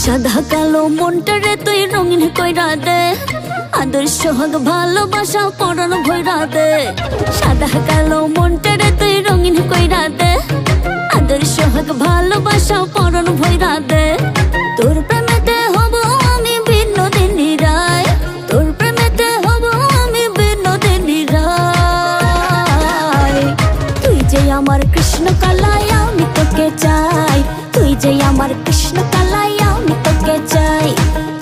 সাদা কালো মনটারে তুই রঙিন কইরা দে, আদর্শ হোক ভালোবাসা পরানো ভইরা দে। সাদা কালো মনটারে তুই রঙিন কইরা দে, আদর্শ হোক ভালোবাসা পরানো ভইরা দে। তোর প্রেমেতে হব আমি বিনোদিনী রায়, তোর প্রেমেতে হব আমি বিনোদিনী রায়। তুই যে আমার কৃষ্ণ কালাই আমি তোকে চাই, তুই যে আমার কৃষ্ণ কালাই আমি তোকে চাই।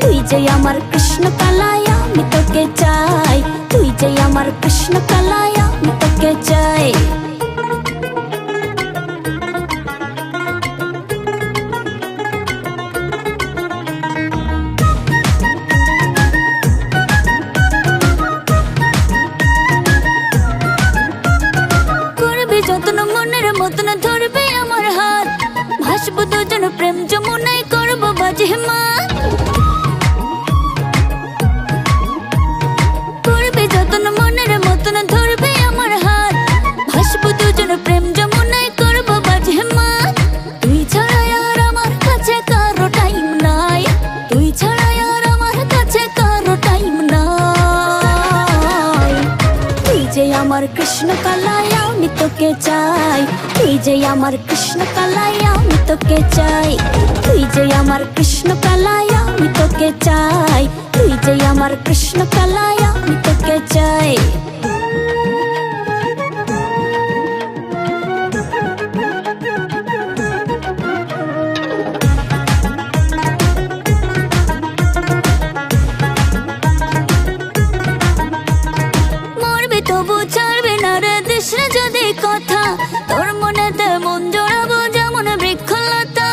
তুই যে আমার কৃষ্ণ কালাই আমি তোকে চাই, তুই যে আমার কৃষ্ণ কালাই আমি তোকে চাই। করবি যত্ন মনের মতন ধরবি আমার হাত, ভাসবো দুজন প্রেম যমুনায় করবো বাজে মাত। করবি যত্ন মনের মতন ধরবি আমার হাত, ভাসবো দুজন প্রেম যমুনায় করবো বাজে মাত। তুই ছাড়া আর আমার কাছে কারো টাইম নাই, তুই ছাড়া আর আমার কাছে কারো টাইম নাই। তুই যে আমার কৃষ্ণ কালাই আমি তোকে চাই, তুই যে আমার কৃষ্ণ কালাই আমি তোকে চাই। তুই যে আমার কৃষ্ণ কালাই আমি তোকে চাই, তুই যে আমার কৃষ্ণ কালাই আমি তোকে চাই। মরবি তবু ছাড়বি না রে দিস যদি কথা, তোর মনেতে মন জড়াবো যেমন বৃক্ষলতা।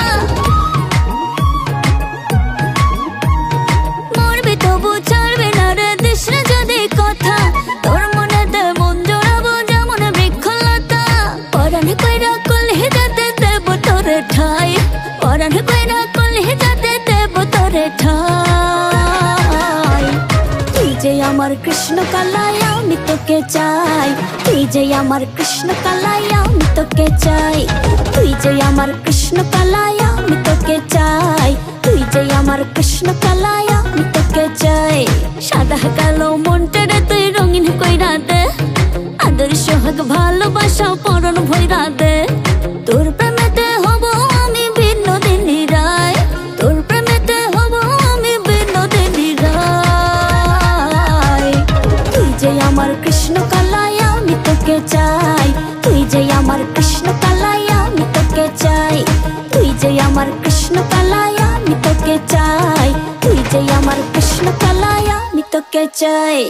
মরবি তবু ছাড়বি না রে দিস যদি কথা, তোর মনেতে মন জড়াবো যেমন বৃক্ষলতা। পরাণ কইরা কলহি যাতে দেব তোরে ঠাই, পরাণ কইরা কলহি যাতে দেব তোরে ঠাই। তুই যে আমার কৃষ্ণ কালাই আমি তোকে চাই, তুই যে আমার কৃষ্ণ কালাই আমি তোকে চাই। তুই যে আমার কৃষ্ণ কালাই আমি তোকে চাই, তুই যে আমার কৃষ্ণ কালাই আমি তোকে চাই। সাদা কালো মনটারে তুই রঙিন কইরা দে, আদর্শ হোক ভালোবাসা পরানো ভইরা দে। তোর প্রেমেতে হব আমি বিনোদিনী রায়, তোর প্রেমেতে হব আমি বিনোদিনী রায়। তুই যে আমার কৃষ্ণ কালাই আমি তোকে চাই, তুই যে আমার কৃষ্ণ কালাই আমি তোকে চাই। তুই যে আমার কৃষ্ণ কালাই আমি তোকে চাই, তুই যে আমার কৃষ্ণ কালাই আমি তোকে চাই।